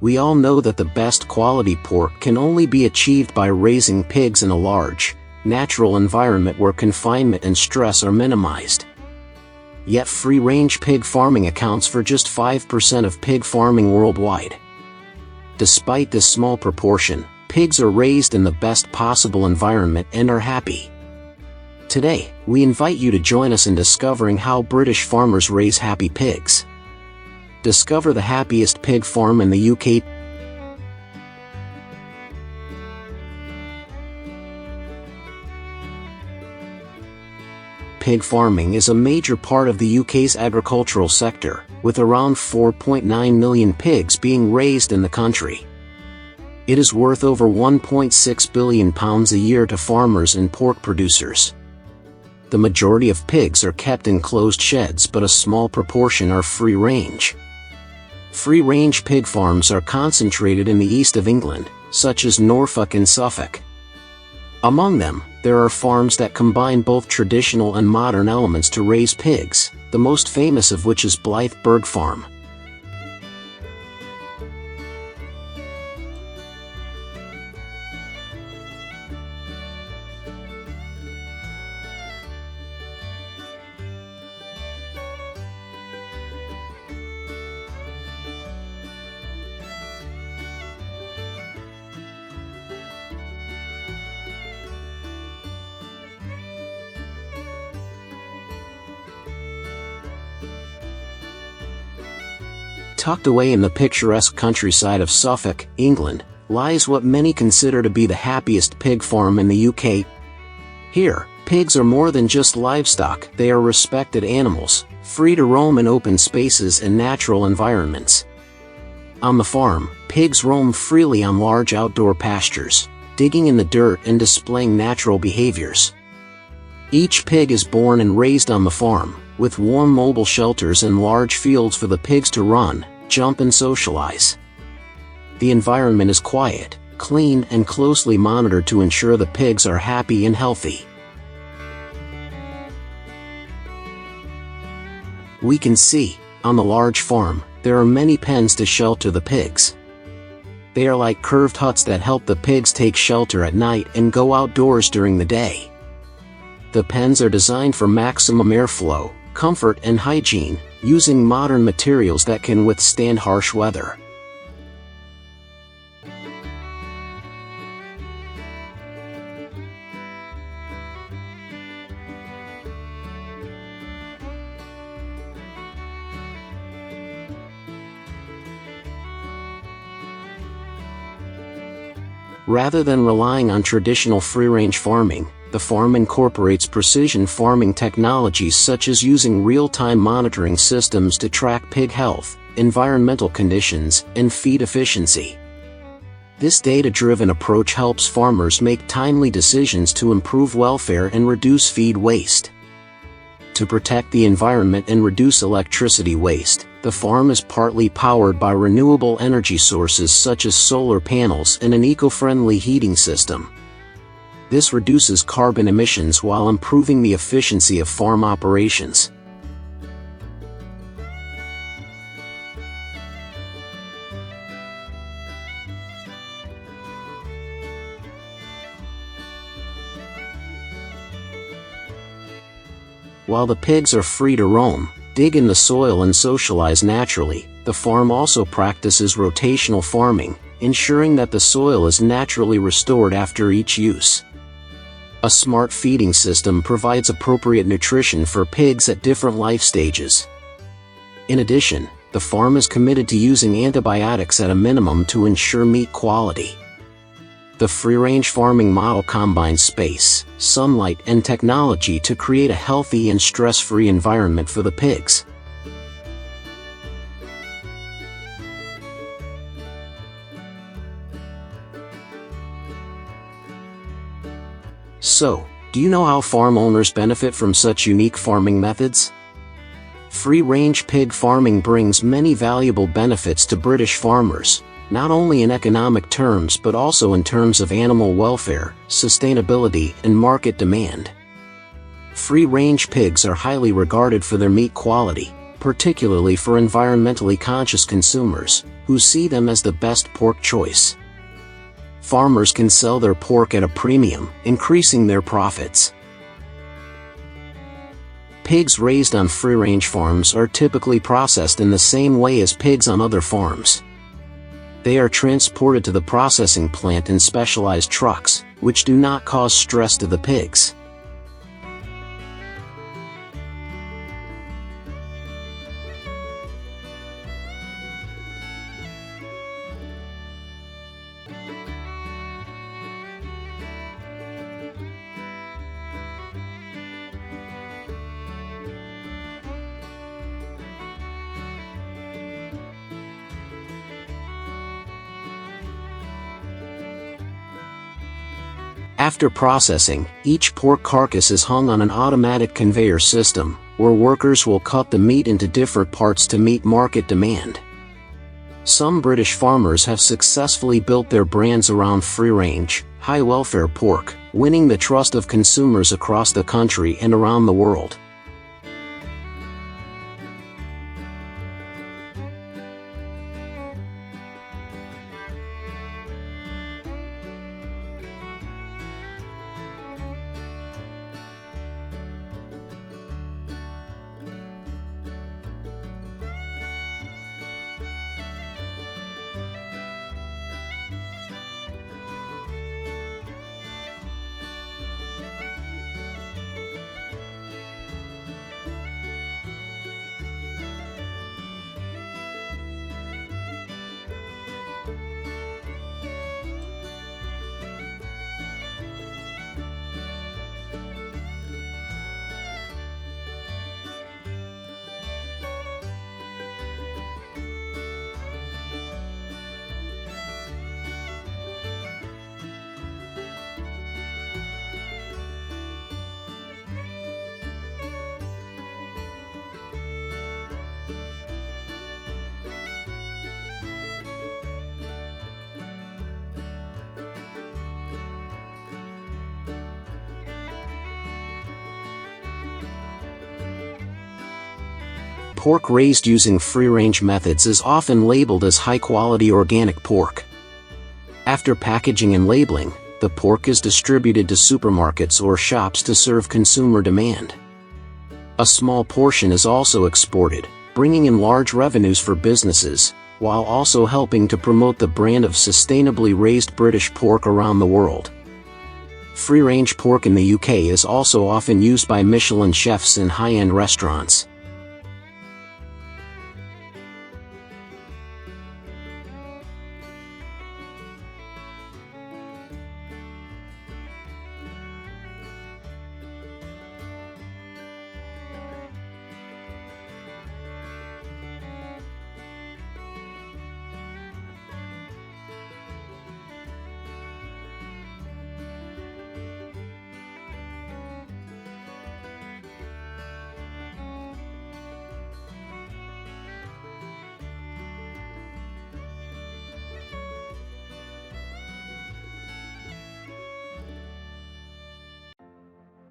We all know that the best quality pork can only be achieved by raising pigs in a large, natural environment where confinement and stress are minimized. Yet free-range pig farming accounts for just 5% of pig farming worldwide. Despite this small proportion, pigs are raised in the best possible environment and are happy. Today, we invite you to join us in discovering how British farmers raise happy pigs. Discover the happiest pig farm in the UK. Pig farming is a major part of the UK's agricultural sector, with around 4.9 million pigs being raised in the country. It is worth over £1.6 billion a year to farmers and pork producers. The majority of pigs are kept in closed sheds, but a small proportion are free-range. Free-range pig farms are concentrated in the east of England, such as Norfolk and Suffolk. Among them, there are farms that combine both traditional and modern elements to raise pigs, the most famous of which is Bleberg Farm. Tucked away in the picturesque countryside of Suffolk, England, lies what many consider to be the happiest pig farm in the UK. Here, pigs are more than just livestock, they are respected animals, free to roam in open spaces and natural environments. On the farm, pigs roam freely on large outdoor pastures, digging in the dirt and displaying natural behaviors. Each pig is born and raised on the farm, with warm mobile shelters and large fields for the pigs to run, jump and socialize. The environment is quiet, clean and closely monitored to ensure the pigs are happy and healthy. We can see, on the large farm, there are many pens to shelter the pigs. They are like curved huts that help the pigs take shelter at night and go outdoors during the day. The pens are designed for maximum airflow, comfort and hygiene, using modern materials that can withstand harsh weather. Rather than relying on traditional free-range farming, the farm incorporates precision farming technologies such as using real-time monitoring systems to track pig health, environmental conditions, and feed efficiency. This data-driven approach helps farmers make timely decisions to improve welfare and reduce feed waste. To protect the environment and reduce electricity waste, the farm is partly powered by renewable energy sources such as solar panels and an eco-friendly heating system. This reduces carbon emissions while improving the efficiency of farm operations. While the pigs are free to roam, dig in the soil and socialize naturally, the farm also practices rotational farming, ensuring that the soil is naturally restored after each use. A smart feeding system provides appropriate nutrition for pigs at different life stages. In addition, the farm is committed to using antibiotics at a minimum to ensure meat quality. The free-range farming model combines space, sunlight, and technology to create a healthy and stress-free environment for the pigs. So, do you know how farm owners benefit from such unique farming methods? Free-range pig farming brings many valuable benefits to British farmers, not only in economic terms but also in terms of animal welfare, sustainability, and market demand. Free-range pigs are highly regarded for their meat quality, particularly for environmentally conscious consumers, who see them as the best pork choice. Farmers can sell their pork at a premium, increasing their profits. Pigs raised on free-range farms are typically processed in the same way as pigs on other farms. They are transported to the processing plant in specialized trucks, which do not cause stress to the pigs. After processing, each pork carcass is hung on an automatic conveyor system, where workers will cut the meat into different parts to meet market demand. Some British farmers have successfully built their brands around free-range, high-welfare pork, winning the trust of consumers across the country and around the world. Pork raised using free-range methods is often labeled as high-quality organic pork. After packaging and labeling, the pork is distributed to supermarkets or shops to serve consumer demand. A small portion is also exported, bringing in large revenues for businesses, while also helping to promote the brand of sustainably raised British pork around the world. Free-range pork in the UK is also often used by Michelin chefs in high-end restaurants.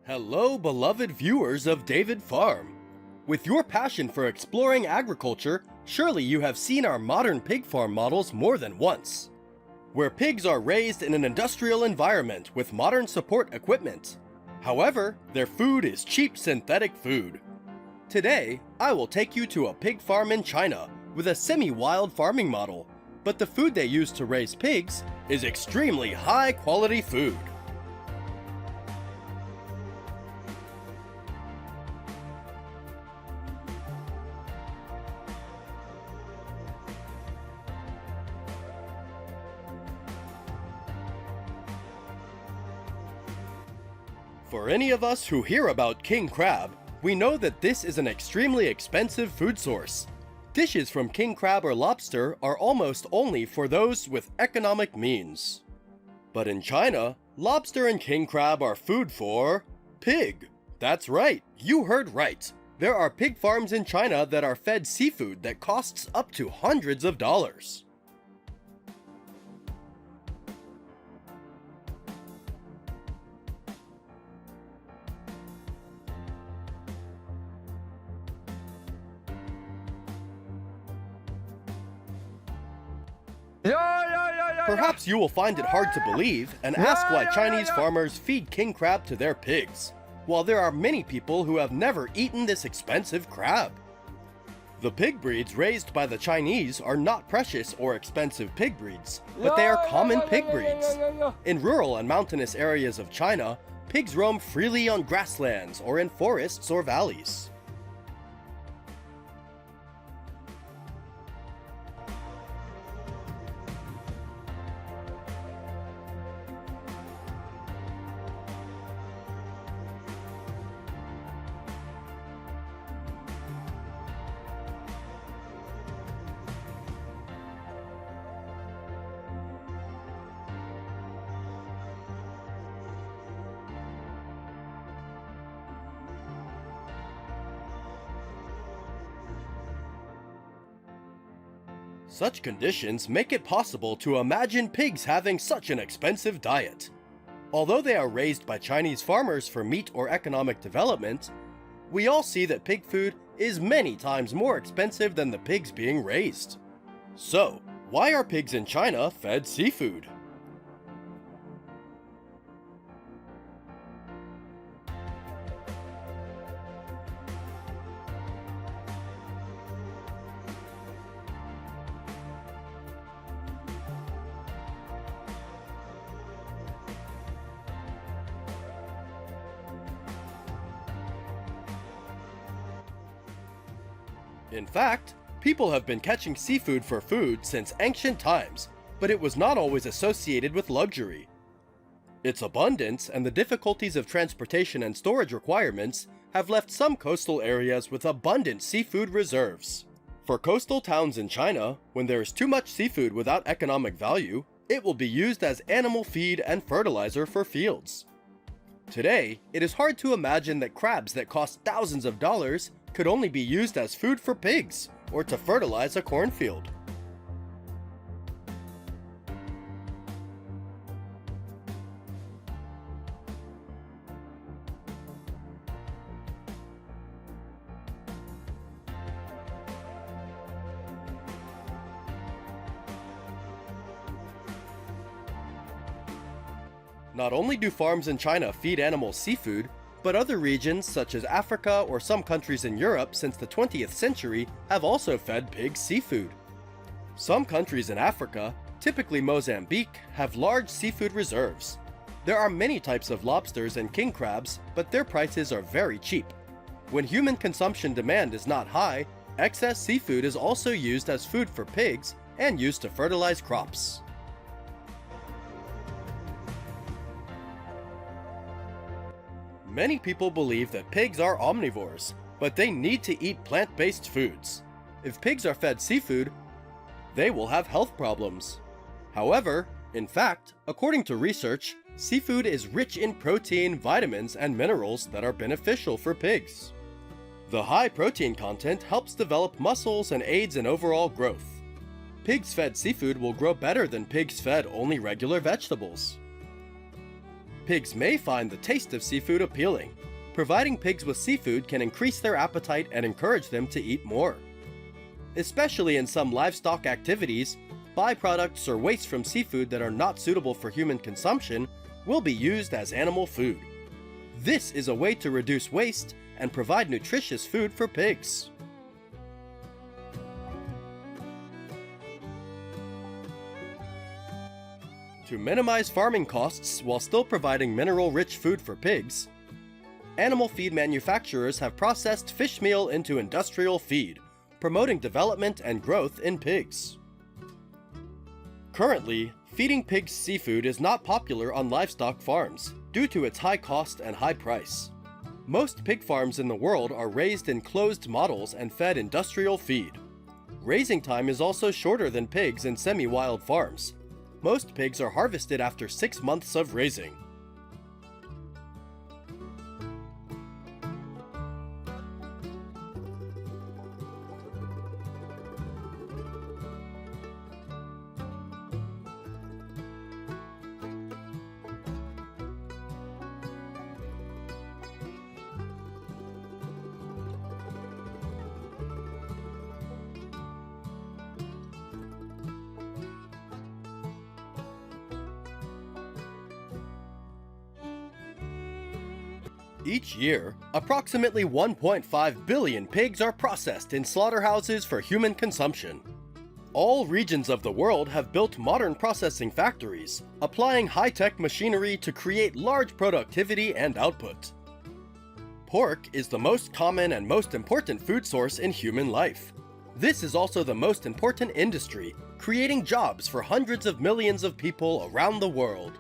Hello, beloved viewers of David Farm. With your passion for exploring agriculture, surely you have seen our modern pig farm models more than once, where pigs are raised in an industrial environment with modern support equipment. However, their food is cheap synthetic food. Today, I will take you to a pig farm in China with a semi-wild farming model, but the food they use to raise pigs is extremely high-quality food. For any of us who hear about king crab, we know that this is an extremely expensive food source. Dishes from king crab or lobster are almost only for those with economic means. But in China, lobster and king crab are food for pig. That's right, you heard right. There are pig farms in China that are fed seafood that costs up to hundreds of dollars. Perhaps you will find it hard to believe and ask why Chinese farmers feed king crab to their pigs, while there are many people who have never eaten this expensive crab. The pig breeds raised by the Chinese are not precious or expensive pig breeds, but they are common pig breeds. In rural and mountainous areas of China, pigs roam freely on grasslands or in forests or valleys. Such conditions make it possible to imagine pigs having such an expensive diet. Although they are raised by Chinese farmers for meat or economic development, we all see that pig food is many times more expensive than the pigs being raised. So, why are pigs in China fed seafood? In fact, people have been catching seafood for food since ancient times, but it was not always associated with luxury. Its abundance and the difficulties of transportation and storage requirements have left some coastal areas with abundant seafood reserves. For coastal towns in China, when there is too much seafood without economic value, it will be used as animal feed and fertilizer for fields. Today, it is hard to imagine that crabs that cost thousands of dollars could only be used as food for pigs or to fertilize a cornfield. Not only do farms in China feed animals seafood, but other regions such as Africa or some countries in Europe since the 20th century have also fed pigs seafood. Some countries in Africa, typically Mozambique, have large seafood reserves. There are many types of lobsters and king crabs, but their prices are very cheap. When human consumption demand is not high, excess seafood is also used as food for pigs and used to fertilize crops. Many people believe that pigs are omnivores, but they need to eat plant-based foods. If pigs are fed seafood, they will have health problems. However, in fact, according to research, seafood is rich in protein, vitamins, and minerals that are beneficial for pigs. The high protein content helps develop muscles and aids in overall growth. Pigs fed seafood will grow better than pigs fed only regular vegetables. Pigs may find the taste of seafood appealing. Providing pigs with seafood can increase their appetite and encourage them to eat more. Especially in some livestock activities, byproducts or waste from seafood that are not suitable for human consumption will be used as animal food. This is a way to reduce waste and provide nutritious food for pigs. To minimize farming costs while still providing mineral-rich food for pigs, animal feed manufacturers have processed fish meal into industrial feed, promoting development and growth in pigs. Currently, feeding pigs seafood is not popular on livestock farms due to its high cost and high price. Most pig farms in the world are raised in closed models and fed industrial feed. Raising time is also shorter than pigs in semi-wild farms. Most pigs are harvested after 6 months of raising. Each year, approximately 1.5 billion pigs are processed in slaughterhouses for human consumption. All regions of the world have built modern processing factories, applying high-tech machinery to create large productivity and output. Pork is the most common and most important food source in human life. This is also the most important industry, creating jobs for hundreds of millions of people around the world.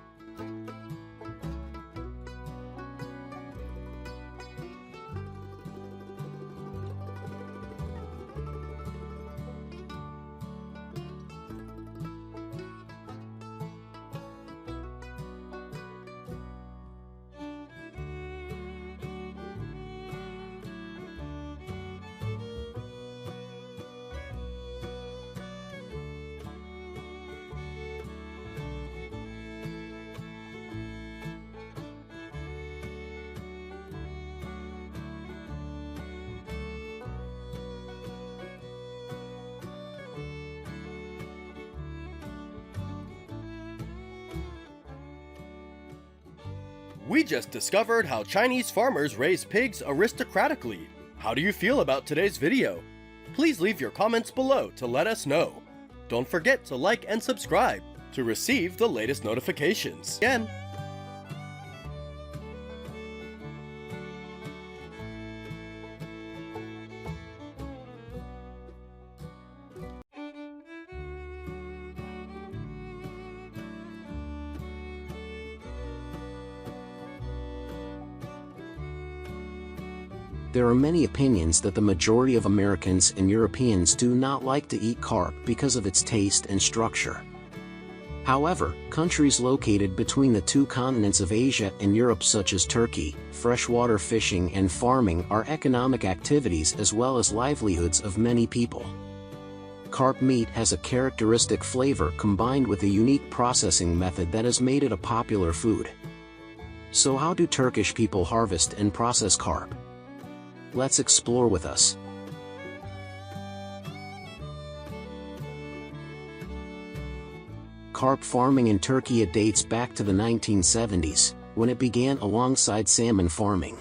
We just discovered how Chinese farmers raise pigs aristocratically. How do you feel about today's video? Please leave your comments below to let us know. Don't forget to like and subscribe to receive the latest notifications. Again. There are many opinions that the majority of Americans and Europeans do not like to eat carp because of its taste and structure. However, countries located between the two continents of Asia and Europe such as Turkey, freshwater fishing and farming are economic activities as well as livelihoods of many people. Carp meat has a characteristic flavor combined with a unique processing method that has made it a popular food. So how do Turkish people harvest and process carp? Let's explore with us. Carp farming in Turkey dates back to the 1970s, when it began alongside salmon farming.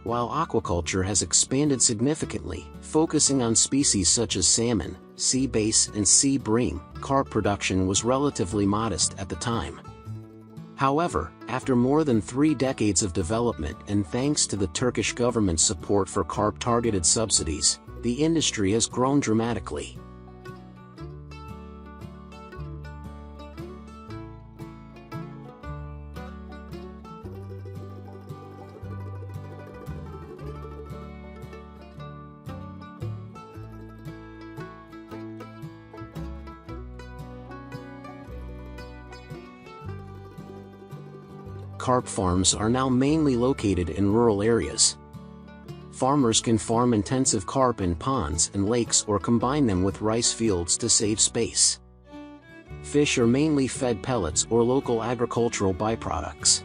While aquaculture has expanded significantly, focusing on species such as salmon, sea bass and sea bream, carp production was relatively modest at the time. However, after more than 3 decades of development and thanks to the Turkish government's support for carp-targeted subsidies, the industry has grown dramatically. Carp farms are now mainly located in rural areas. Farmers can farm intensive carp in ponds and lakes or combine them with rice fields to save space. Fish are mainly fed pellets or local agricultural byproducts.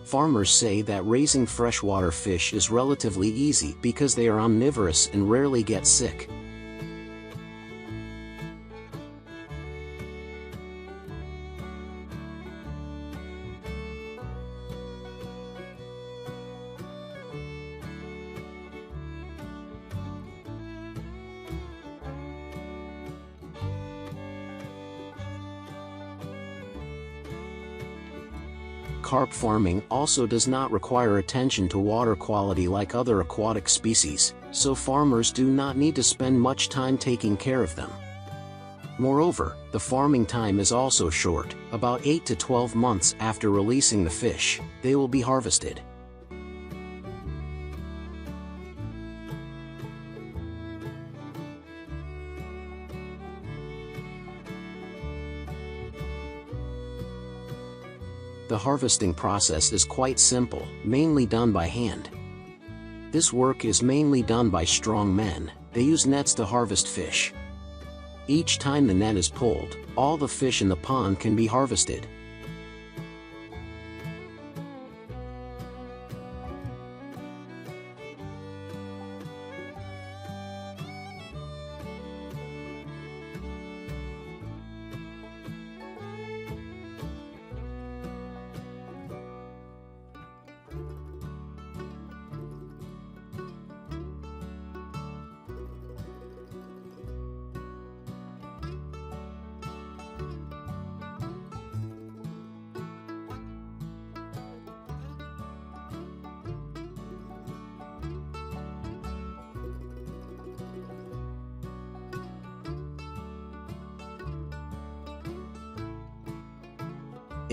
Farmers say that raising freshwater fish is relatively easy because they are omnivorous and rarely get sick. Carp farming also does not require attention to water quality like other aquatic species, so farmers do not need to spend much time taking care of them. Moreover, the farming time is also short, about 8 to 12 months after releasing the fish, they will be harvested. The harvesting process is quite simple, mainly done by hand. This work is mainly done by strong men. They use nets to harvest fish. Each time the net is pulled, all the fish in the pond can be harvested.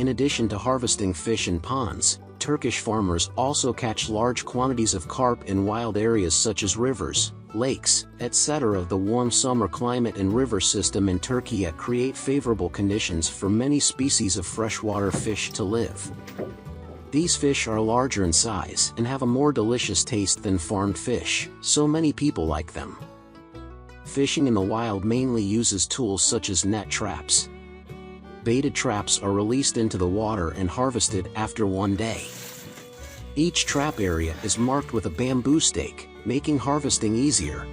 In addition to harvesting fish in ponds, Turkish farmers also catch large quantities of carp in wild areas such as rivers, lakes, etc. The warm summer climate and river system in Turkey create favorable conditions for many species of freshwater fish to live. These fish are larger in size and have a more delicious taste than farmed fish, so many people like them. Fishing in the wild mainly uses tools such as net traps. Baited traps are released into the water and harvested after one day. Each trap area is marked with a bamboo stake, making harvesting easier.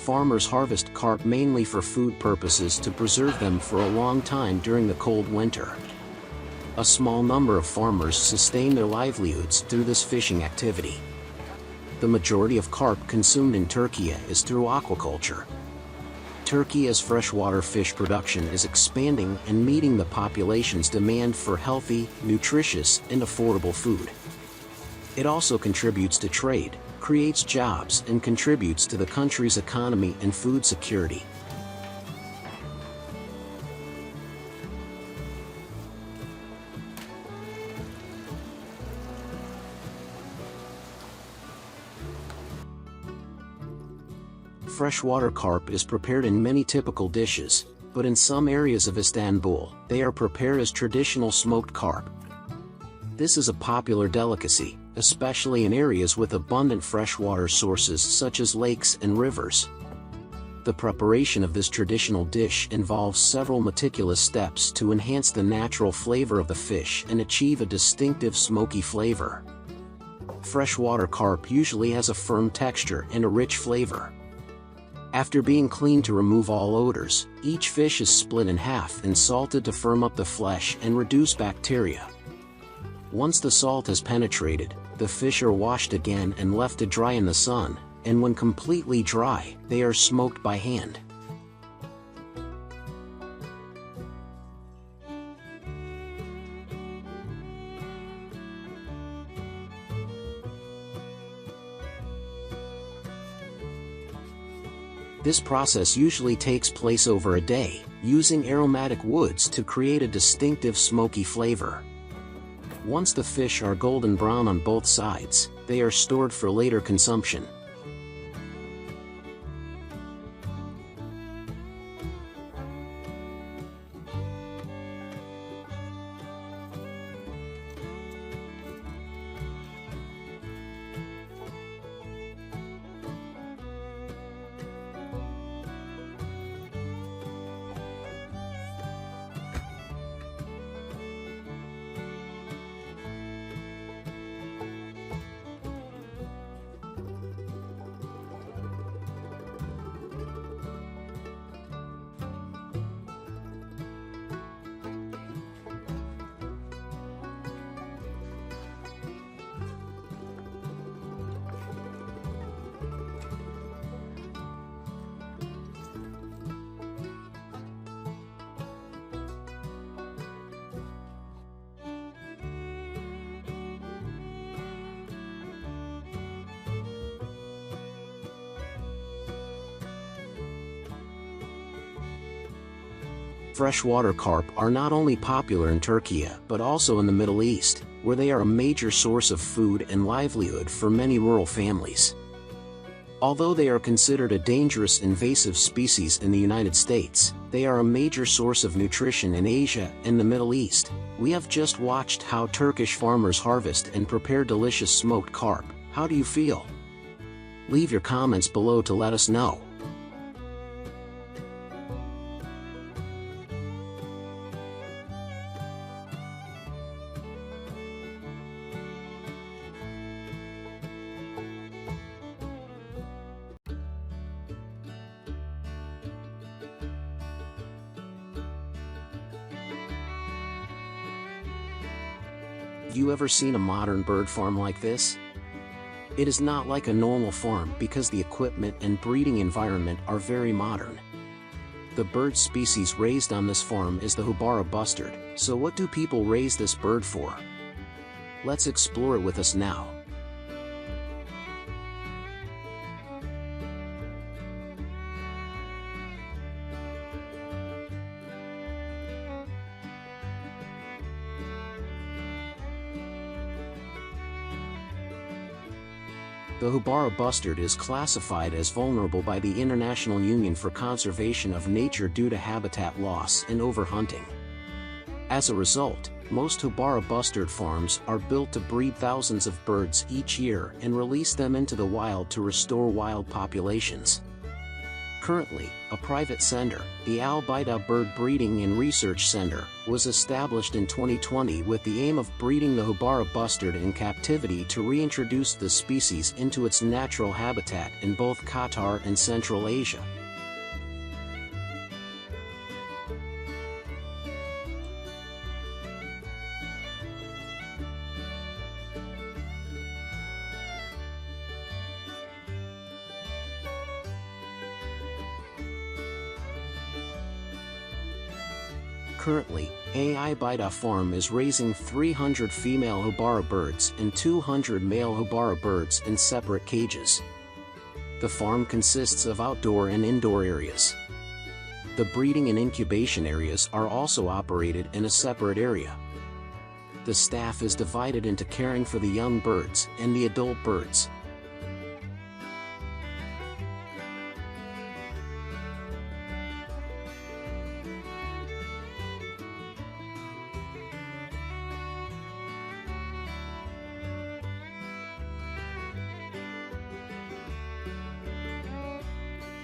Farmers harvest carp mainly for food purposes to preserve them for a long time during the cold winter. A small number of farmers sustain their livelihoods through this fishing activity. The majority of carp consumed in Turkey is through aquaculture. Turkey's freshwater fish production is expanding and meeting the population's demand for healthy, nutritious, and affordable food. It also contributes to trade, creates jobs, and contributes to the country's economy and food security. Freshwater carp is prepared in many typical dishes, but in some areas of Istanbul, they are prepared as traditional smoked carp. This is a popular delicacy, especially in areas with abundant freshwater sources such as lakes and rivers. The preparation of this traditional dish involves several meticulous steps to enhance the natural flavor of the fish and achieve a distinctive smoky flavor. Freshwater carp usually has a firm texture and a rich flavor. After being cleaned to remove all odors, each fish is split in half and salted to firm up the flesh and reduce bacteria. Once the salt has penetrated, the fish are washed again and left to dry in the sun, and when completely dry, they are smoked by hand. This process usually takes place over a day, using aromatic woods to create a distinctive smoky flavor. Once the fish are golden brown on both sides, they are stored for later consumption. Freshwater carp are not only popular in Turkey but also in the Middle East, where they are a major source of food and livelihood for many rural families. Although they are considered a dangerous invasive species in the United States, they are a major source of nutrition in Asia and the Middle East. We have just watched how Turkish farmers harvest and prepare delicious smoked carp. How do you feel? Leave your comments below to let us know. Have you ever seen a modern bird farm like this? It is not like a normal farm because the equipment and breeding environment are very modern. The bird species raised on this farm is the Hubara bustard. So what do people raise this bird for? Let's explore it with us now. The Hubara bustard is classified as vulnerable by the International Union for Conservation of Nature due to habitat loss and overhunting. As a result, most Hubara bustard farms are built to breed thousands of birds each year and release them into the wild to restore wild populations. Currently, a private center, the Al Baida Bird Breeding and Research Center, was established in 2020 with the aim of breeding the Hubara bustard in captivity to reintroduce the species into its natural habitat in both Qatar and Central Asia. Currently, Al Baida Farm is raising 300 female Hubara birds and 200 male Hubara birds in separate cages. The farm consists of outdoor and indoor areas. The breeding and incubation areas are also operated in a separate area. The staff is divided into caring for the young birds and the adult birds.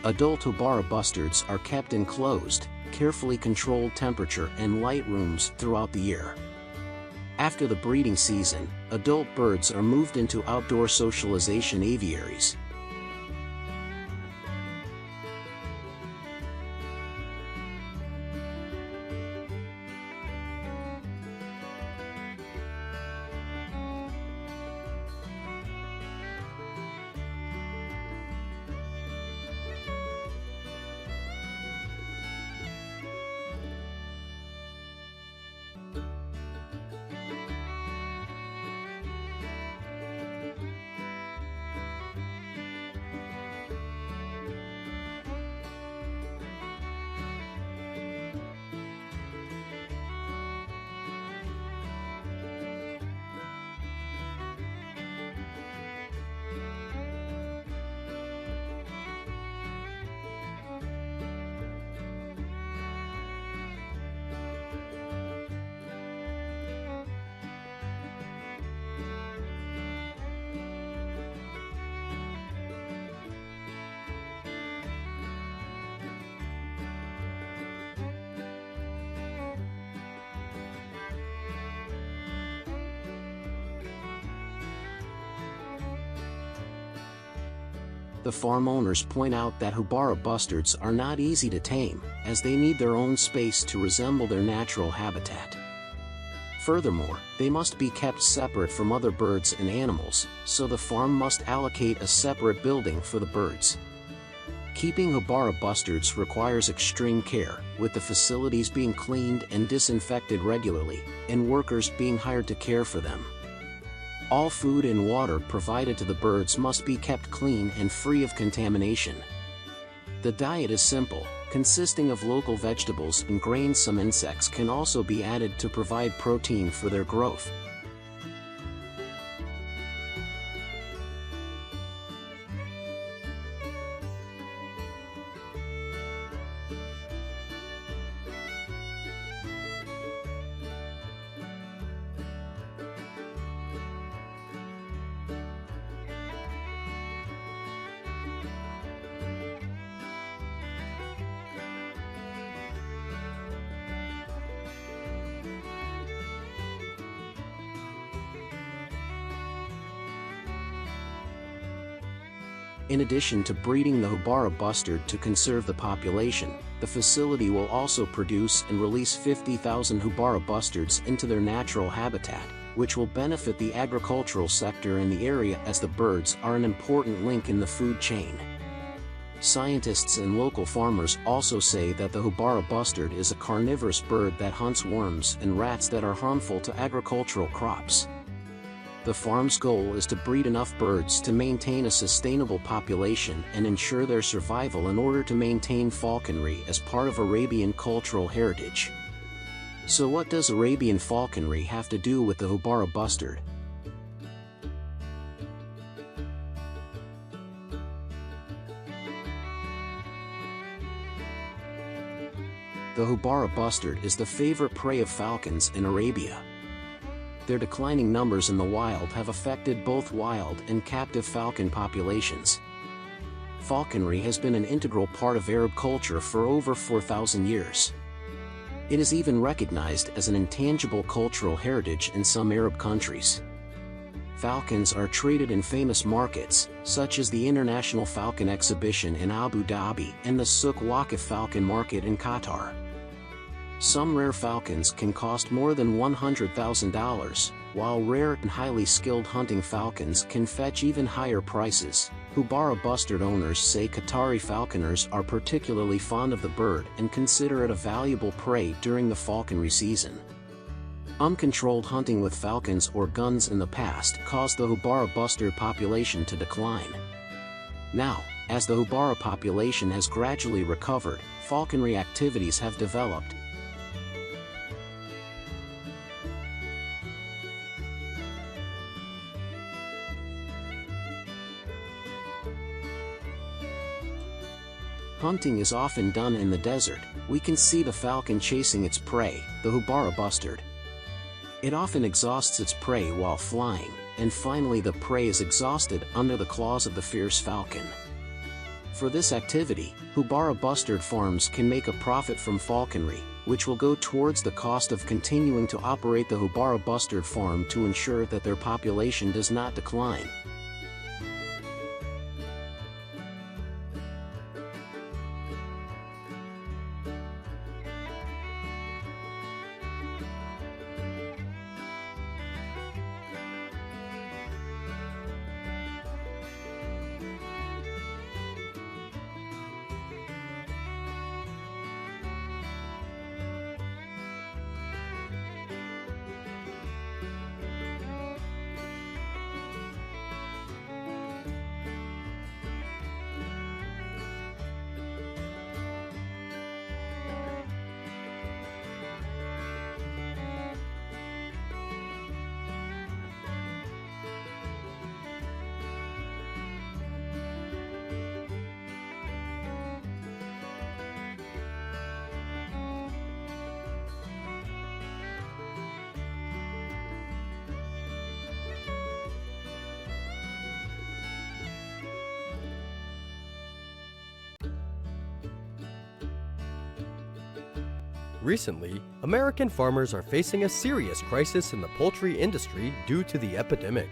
Adult Hubara bustards are kept in closed, carefully controlled temperature and light rooms throughout the year. After the breeding season, adult birds are moved into outdoor socialization aviaries. The farm owners point out that Hubara bustards are not easy to tame, as they need their own space to resemble their natural habitat. Furthermore, they must be kept separate from other birds and animals, so the farm must allocate a separate building for the birds. Keeping Hubara bustards requires extreme care, with the facilities being cleaned and disinfected regularly, and workers being hired to care for them. All food and water provided to the birds must be kept clean and free of contamination. The diet is simple, consisting of local vegetables and grains. Some insects can also be added to provide protein for their growth. In addition to breeding the Hubara bustard to conserve the population, the facility will also produce and release 50,000 Hubara bustards into their natural habitat, which will benefit the agricultural sector in the area as the birds are an important link in the food chain. Scientists and local farmers also say that the Hubara bustard is a carnivorous bird that hunts worms and rats that are harmful to agricultural crops. The farm's goal is to breed enough birds to maintain a sustainable population and ensure their survival in order to maintain falconry as part of Arabian cultural heritage. So what does Arabian falconry have to do with the Hubara bustard? The Hubara bustard is the favorite prey of falcons in Arabia. Their declining numbers in the wild have affected both wild and captive falcon populations. Falconry has been an integral part of Arab culture for over 4,000 years. It is even recognized as an intangible cultural heritage in some Arab countries. Falcons are traded in famous markets, such as the International Falcon Exhibition in Abu Dhabi and the Souk Waqif Falcon Market in Qatar. Some rare falcons can cost more than $100,000, while rare and highly skilled hunting falcons can fetch even higher prices. Hubara bustard owners say Qatari falconers are particularly fond of the bird and consider it a valuable prey during the falconry season. Uncontrolled hunting with falcons or guns in the past caused the Hubara bustard population to decline. Now, as the Hubara population has gradually recovered, falconry activities have developed. Hunting is often done in the desert. We can see the falcon chasing its prey, the Hubara bustard. It often exhausts its prey while flying, and finally the prey is exhausted under the claws of the fierce falcon. For this activity, Hubara bustard farms can make a profit from falconry, which will go towards the cost of continuing to operate the Hubara bustard farm to ensure that their population does not decline. Recently, American farmers are facing a serious crisis in the poultry industry due to the epidemic.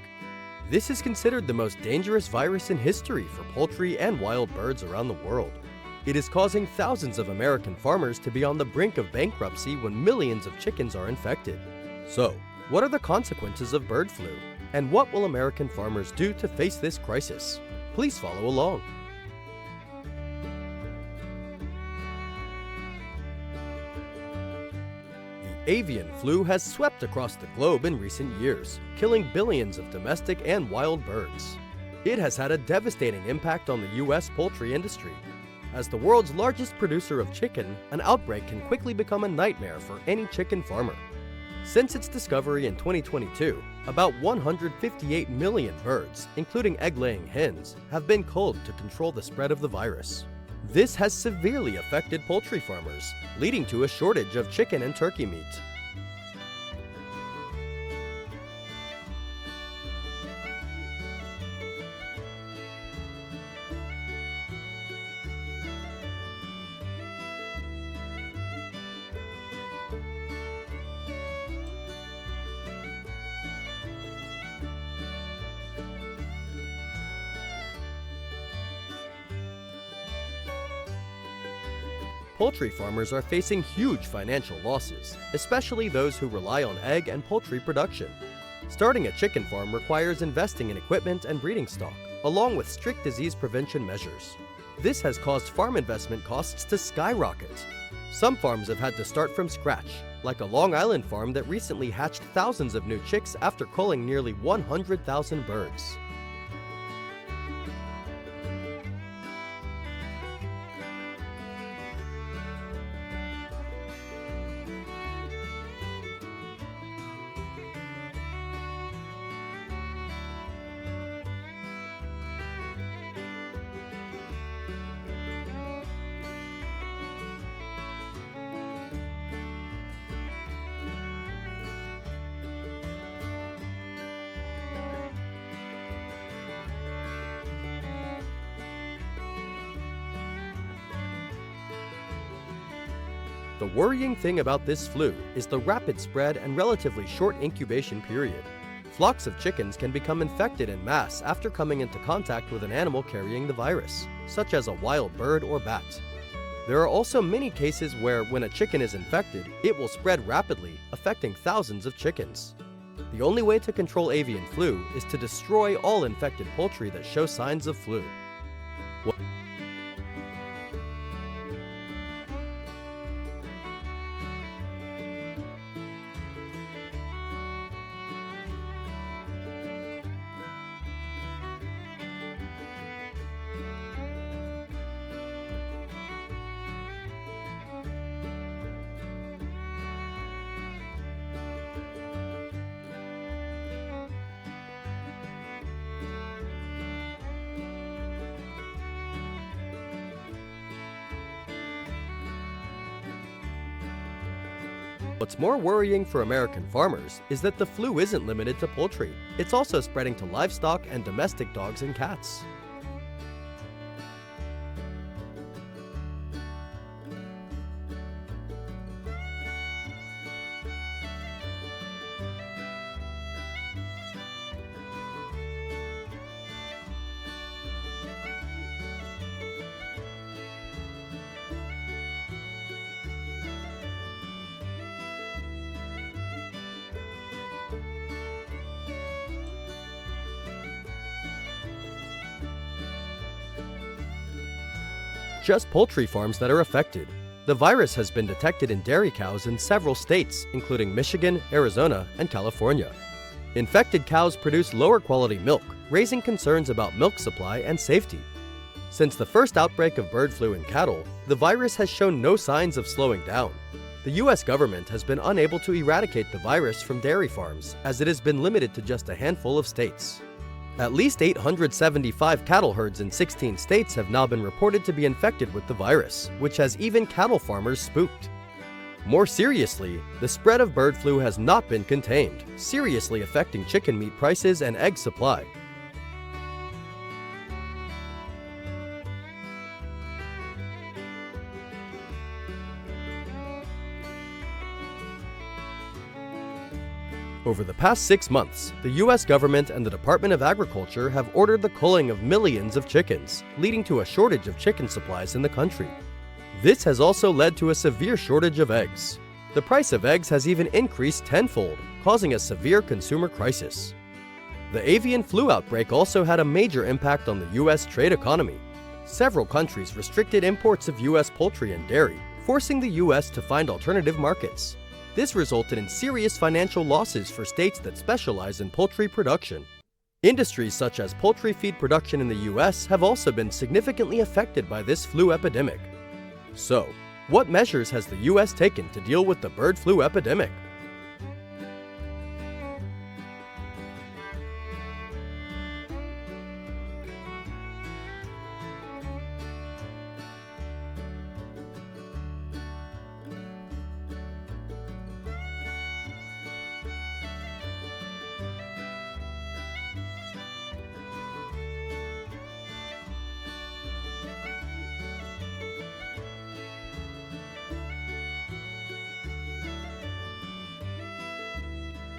This is considered the most dangerous virus in history for poultry and wild birds around the world. It is causing thousands of American farmers to be on the brink of bankruptcy when millions of chickens are infected. So, what are the consequences of bird flu? And what will American farmers do to face this crisis? Please follow along. Avian flu has swept across the globe in recent years, killing billions of domestic and wild birds. It has had a devastating impact on the U.S. poultry industry. As the world's largest producer of chicken, an outbreak can quickly become a nightmare for any chicken farmer. Since its discovery in 2022, about 158 million birds, including egg-laying hens, have been culled to control the spread of the virus. This has severely affected poultry farmers, leading to a shortage of chicken and turkey meat. Poultry farmers are facing huge financial losses, especially those who rely on egg and poultry production. Starting a chicken farm requires investing in equipment and breeding stock, along with strict disease prevention measures. This has caused farm investment costs to skyrocket. Some farms have had to start from scratch, like a Long Island farm that recently hatched thousands of new chicks after culling nearly 100,000 birds. The worrying thing about this flu is the rapid spread and relatively short incubation period. Flocks of chickens can become infected en masse after coming into contact with an animal carrying the virus, such as a wild bird or bat. There are also many cases where, when a chicken is infected, it will spread rapidly, affecting thousands of chickens. The only way to control avian flu is to destroy all infected poultry that show signs of flu. What's more worrying for American farmers is that the flu isn't limited to poultry. It's also spreading to livestock and domestic dogs and cats. Just poultry farms that are affected. The virus has been detected in dairy cows in several states, including Michigan, Arizona, and California. Infected cows produce lower quality milk, raising concerns about milk supply and safety. Since the first outbreak of bird flu in cattle, the virus has shown no signs of slowing down. The US government has been unable to eradicate the virus from dairy farms, as it has been limited to just a handful of states. At least 875 cattle herds in 16 states have now been reported to be infected with the virus, which has even cattle farmers spooked. More seriously, the spread of bird flu has not been contained, seriously affecting chicken meat prices and egg supply. Over the past 6 months, the US government and the Department of Agriculture have ordered the culling of millions of chickens, leading to a shortage of chicken supplies in the country. This has also led to a severe shortage of eggs. The price of eggs has even increased tenfold, causing a severe consumer crisis. The avian flu outbreak also had a major impact on the US trade economy. Several countries restricted imports of US poultry and dairy, forcing the US to find alternative markets. This resulted in serious financial losses for states that specialize in poultry production. Industries such as poultry feed production in the US have also been significantly affected by this flu epidemic. So, what measures has the US taken to deal with the bird flu epidemic?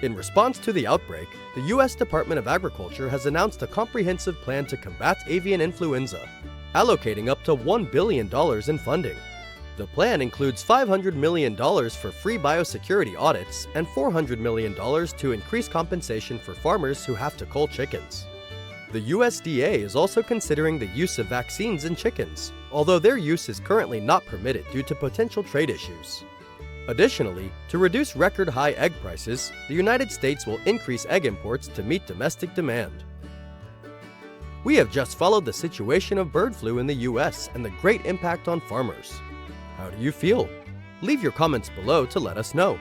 In response to the outbreak, the US Department of Agriculture has announced a comprehensive plan to combat avian influenza, allocating up to $1 billion in funding. The plan includes $500 million for free biosecurity audits and $400 million to increase compensation for farmers who have to cull chickens. The USDA is also considering the use of vaccines in chickens, although their use is currently not permitted due to potential trade issues. Additionally, to reduce record-high egg prices, the United States will increase egg imports to meet domestic demand. We have just followed the situation of bird flu in the US and the great impact on farmers. How do you feel? Leave your comments below to let us know.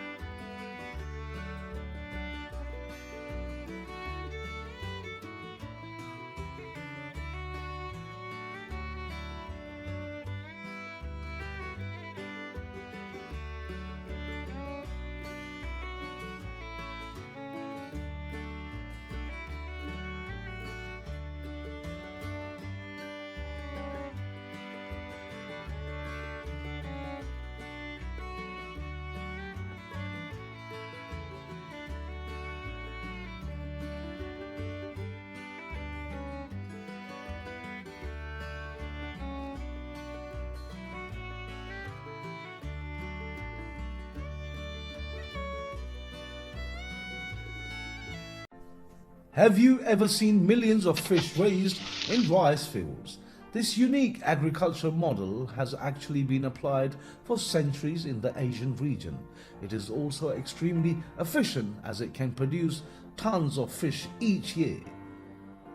Have you ever seen millions of fish raised in rice fields? This unique agriculture model has actually been applied for centuries in the Asian region. It is also extremely efficient as it can produce tons of fish each year,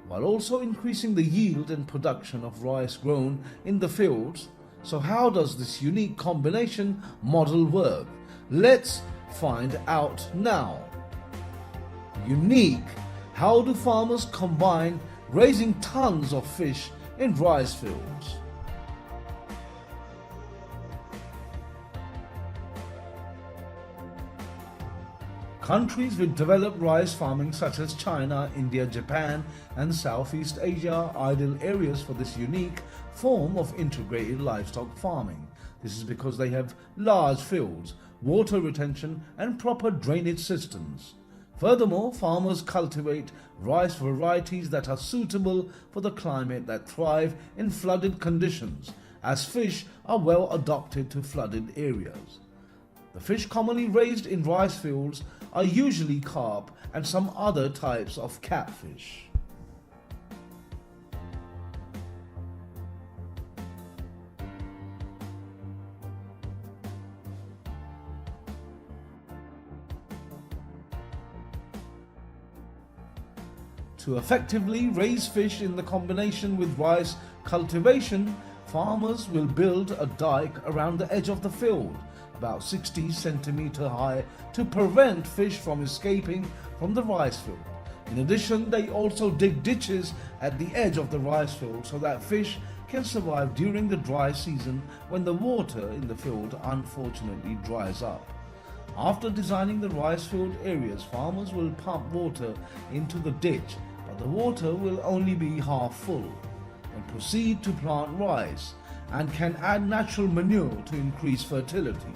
while also increasing the yield and production of rice grown in the fields. So how does this unique combination model work? Let's find out now. Unique. How do farmers combine raising tons of fish in rice fields? Countries with developed rice farming such as China, India, Japan and Southeast Asia are ideal areas for this unique form of integrated livestock farming. This is because they have large fields, water retention and proper drainage systems. Furthermore, farmers cultivate rice varieties that are suitable for the climate that thrive in flooded conditions, as fish are well adapted to flooded areas. The fish commonly raised in rice fields are usually carp and some other types of catfish. To effectively raise fish in the combination with rice cultivation, farmers will build a dike around the edge of the field, about 60 centimeters high, to prevent fish from escaping from the rice field. In addition, they also dig ditches at the edge of the rice field so that fish can survive during the dry season when the water in the field unfortunately dries up. After designing the rice field areas, farmers will pump water into the ditch, but the water will only be half full, and proceed to plant rice, and can add natural manure to increase fertility.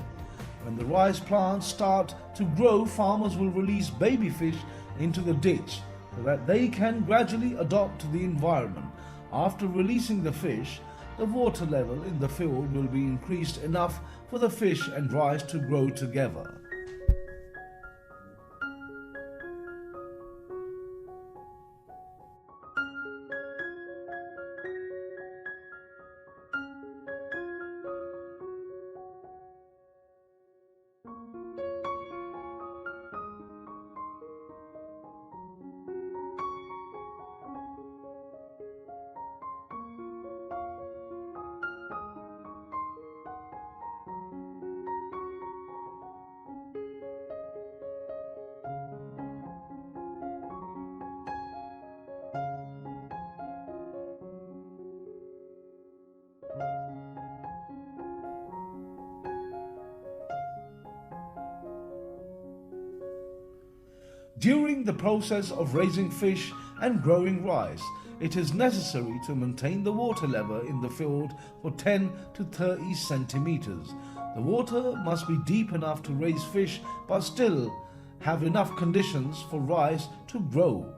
When the rice plants start to grow, farmers will release baby fish into the ditch so that they can gradually adapt to the environment. After releasing the fish, the water level in the field will be increased enough for the fish and rice to grow together. During the process of raising fish and growing rice, it is necessary to maintain the water level in the field for 10 to 30 centimeters. The water must be deep enough to raise fish but still have enough conditions for rice to grow.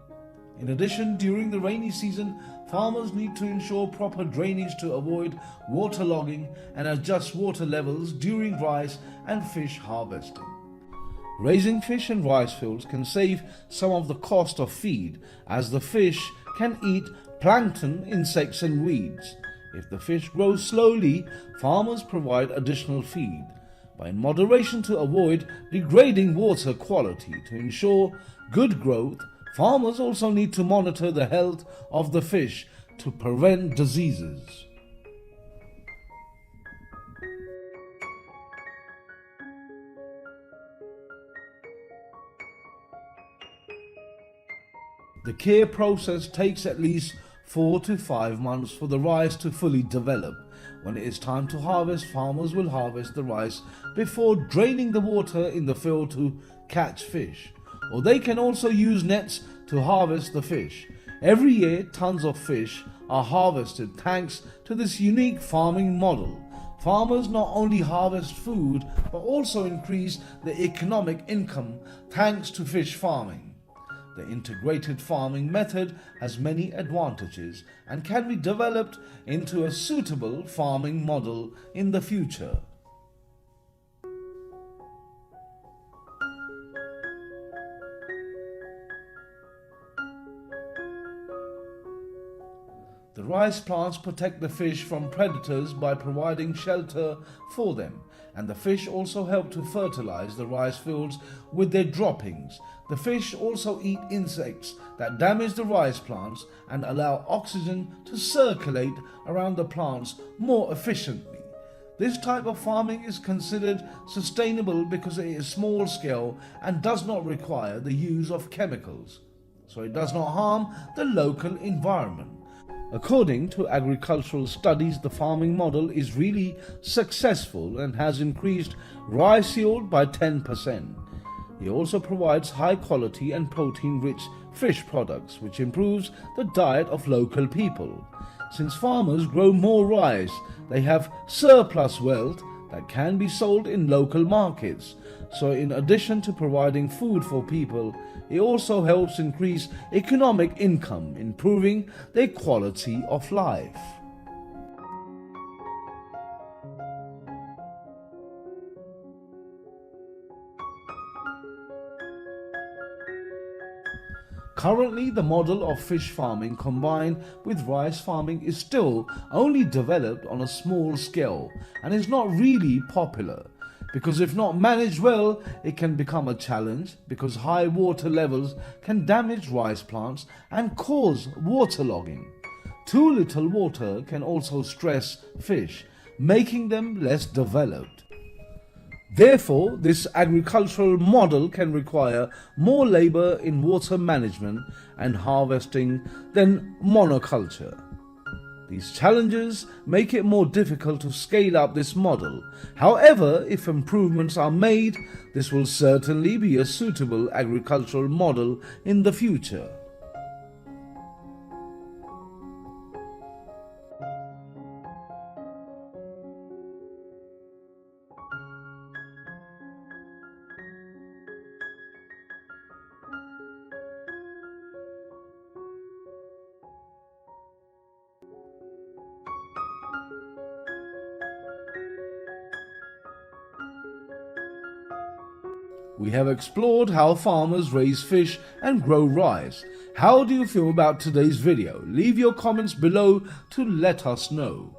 In addition, during the rainy season, farmers need to ensure proper drainage to avoid waterlogging and adjust water levels during rice and fish harvesting. Raising fish in rice fields can save some of the cost of feed, as the fish can eat plankton, insects and weeds. If the fish grows slowly, farmers provide additional feed, but in moderation to avoid degrading water quality. To ensure good growth, farmers also need to monitor the health of the fish to prevent diseases. The care process takes at least 4 to 5 months for the rice to fully develop. When it is time to harvest, farmers will harvest the rice before draining the water in the field to catch fish. Or they can also use nets to harvest the fish. Every year, tons of fish are harvested thanks to this unique farming model. Farmers not only harvest food but also increase the economic income thanks to fish farming. The integrated farming method has many advantages and can be developed into a suitable farming model in the future. The rice plants protect the fish from predators by providing shelter for them, and the fish also help to fertilize the rice fields with their droppings. The fish also eat insects that damage the rice plants and allow oxygen to circulate around the plants more efficiently. This type of farming is considered sustainable because it is small scale and does not require the use of chemicals, so it does not harm the local environment. According to agricultural studies, the farming model is really successful and has increased rice yield by 10%. It also provides high quality and protein-rich fish products, which improves the diet of local people. Since farmers grow more rice, they have surplus wealth that can be sold in local markets. So in addition to providing food for people, it also helps increase economic income, improving their quality of life. Currently, the model of fish farming combined with rice farming is still only developed on a small scale and is not really popular, because if not managed well, it can become a challenge because high water levels can damage rice plants and cause waterlogging. Too little water can also stress fish, making them less developed. Therefore, this agricultural model can require more labor in water management and harvesting than monoculture. These challenges make it more difficult to scale up this model. However, if improvements are made, this will certainly be a suitable agricultural model in the future. We have explored how farmers raise fish and grow rice. How do you feel about today's video? Leave your comments below to let us know.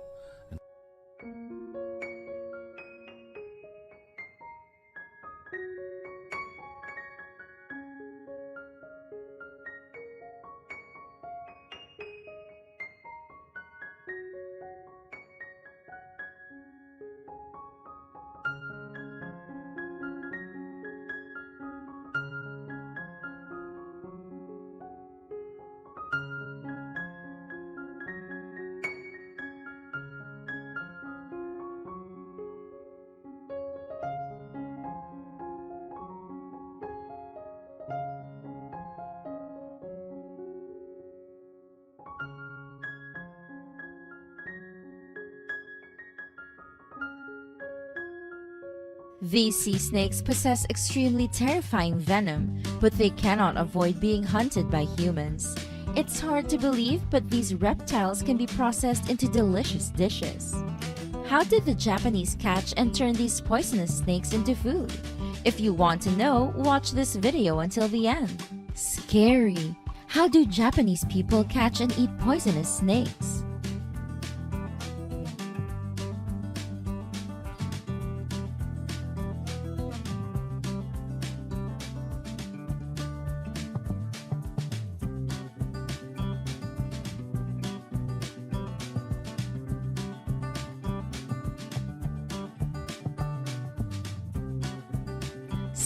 These sea snakes possess extremely terrifying venom, but they cannot avoid being hunted by humans. It's hard to believe, but these reptiles can be processed into delicious dishes. How did the Japanese catch and turn these poisonous snakes into food? If you want to know, watch this video until the end. Scary! How do Japanese people catch and eat poisonous snakes?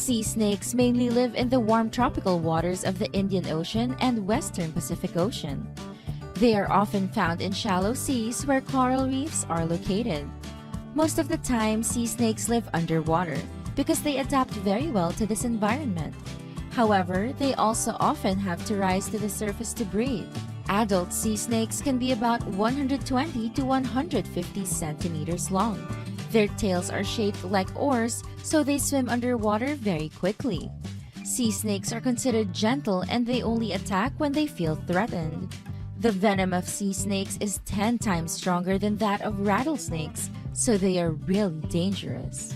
Sea snakes mainly live in the warm tropical waters of the Indian Ocean and Western Pacific Ocean. They are often found in shallow seas where coral reefs are located. Most of the time, sea snakes live underwater because they adapt very well to this environment. However, they also often have to rise to the surface to breathe. Adult sea snakes can be about 120 to 150 centimeters long. Their tails are shaped like oars, so they swim underwater very quickly. Sea snakes are considered gentle and they only attack when they feel threatened. The venom of sea snakes is 10 times stronger than that of rattlesnakes, so they are really dangerous.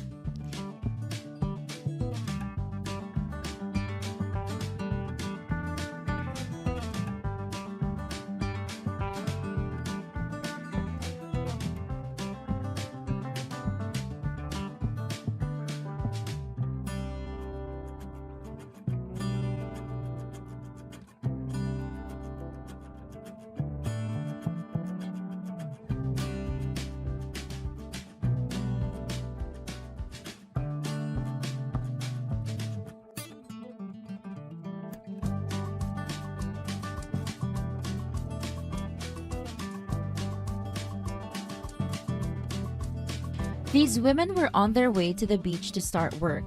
These women were on their way to the beach to start work.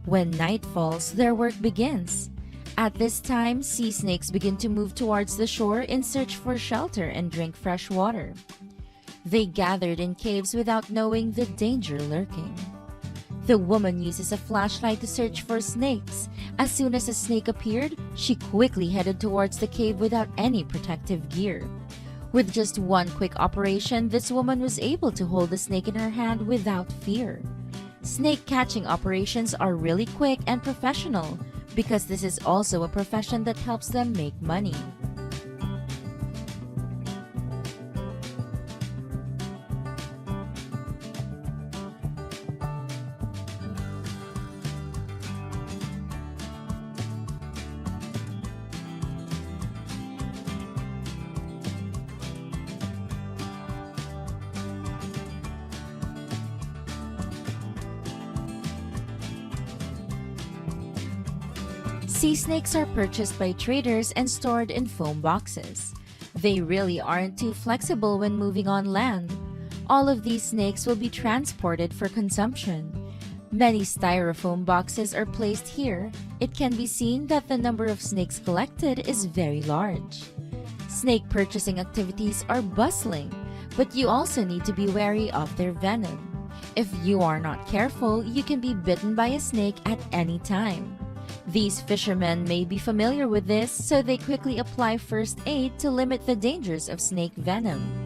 When night falls, their work begins. At this time, sea snakes begin to move towards the shore in search for shelter and drink fresh water. They gathered in caves without knowing the danger lurking. The woman uses a flashlight to search for snakes. As soon as a snake appeared, she quickly headed towards the cave without any protective gear. With just one quick operation, this woman was able to hold the snake in her hand without fear. Snake catching operations are really quick and professional because this is also a profession that helps them make money. Sea snakes are purchased by traders and stored in foam boxes. They really aren't too flexible when moving on land. All of these snakes will be transported for consumption. Many styrofoam boxes are placed here. It can be seen that the number of snakes collected is very large. Snake purchasing activities are bustling, but you also need to be wary of their venom. If you are not careful, you can be bitten by a snake at any time. These fishermen may be familiar with this, so they quickly apply first aid to limit the dangers of snake venom.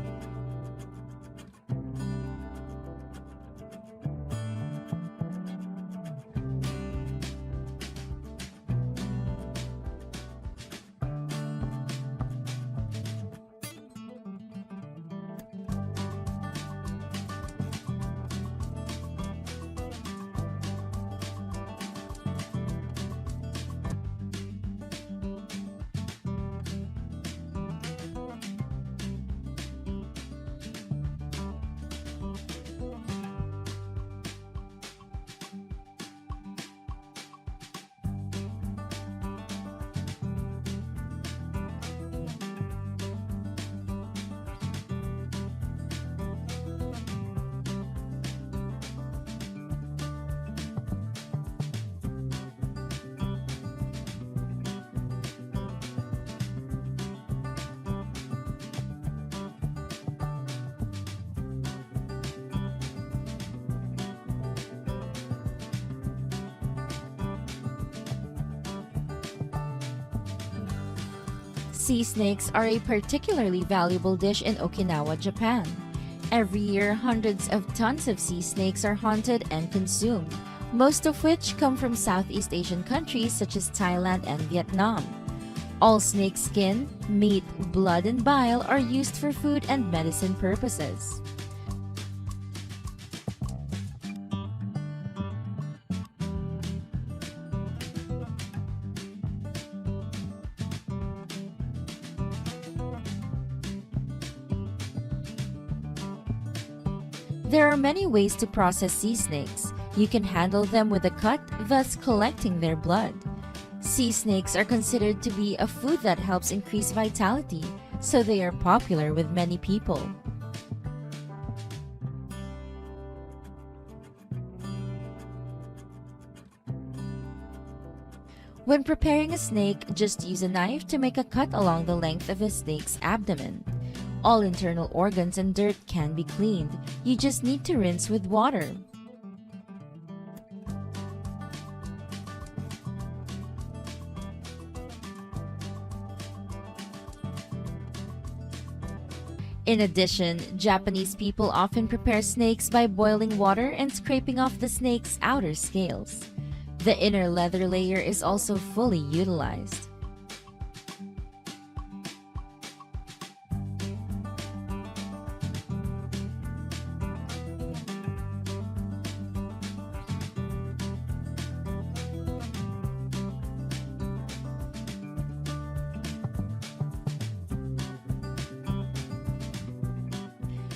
Sea snakes are a particularly valuable dish in Okinawa, Japan. Every year, hundreds of tons of sea snakes are hunted and consumed, most of which come from Southeast Asian countries such as Thailand and Vietnam. All snake skin, meat, blood, and bile are used for food and medicine purposes. There are many ways to process sea snakes. You can handle them with a cut, thus collecting their blood. Sea snakes are considered to be a food that helps increase vitality, so they are popular with many people. When preparing a snake, just use a knife to make a cut along the length of a snake's abdomen. All internal organs and dirt can be cleaned. You just need to rinse with water. In addition, Japanese people often prepare snakes by boiling water and scraping off the snake's outer scales. The inner leather layer is also fully utilized.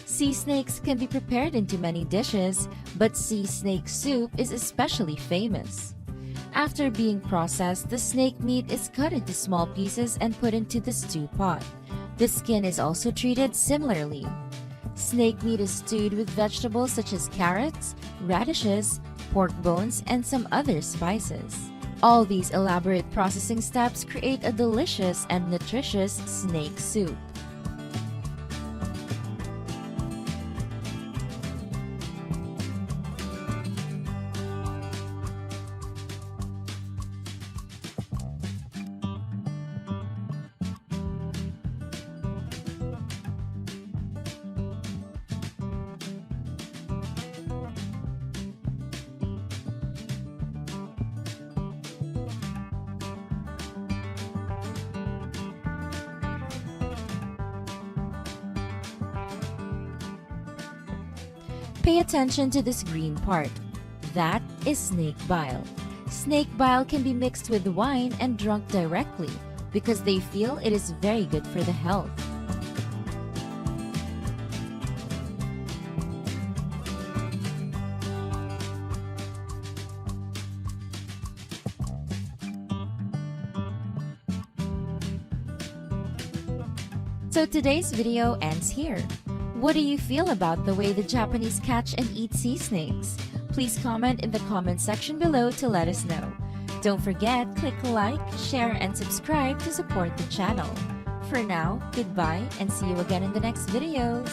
Sea snakes can be prepared into many dishes, but sea snake soup is especially famous. After being processed, the snake meat is cut into small pieces and put into the stew pot. The skin is also treated similarly. Snake meat is stewed with vegetables such as carrots, radishes, pork bones, and some other spices. All these elaborate processing steps create a delicious and nutritious snake soup. Pay attention to this green part. That is snake bile. Snake bile can be mixed with wine and drunk directly because they feel it is very good for the health. So today's video ends here. What do you feel about the way the Japanese catch and eat sea snakes? Please comment in the comment section below to let us know. Don't forget, click like, share, and subscribe to support the channel. For now, goodbye and see you again in the next videos.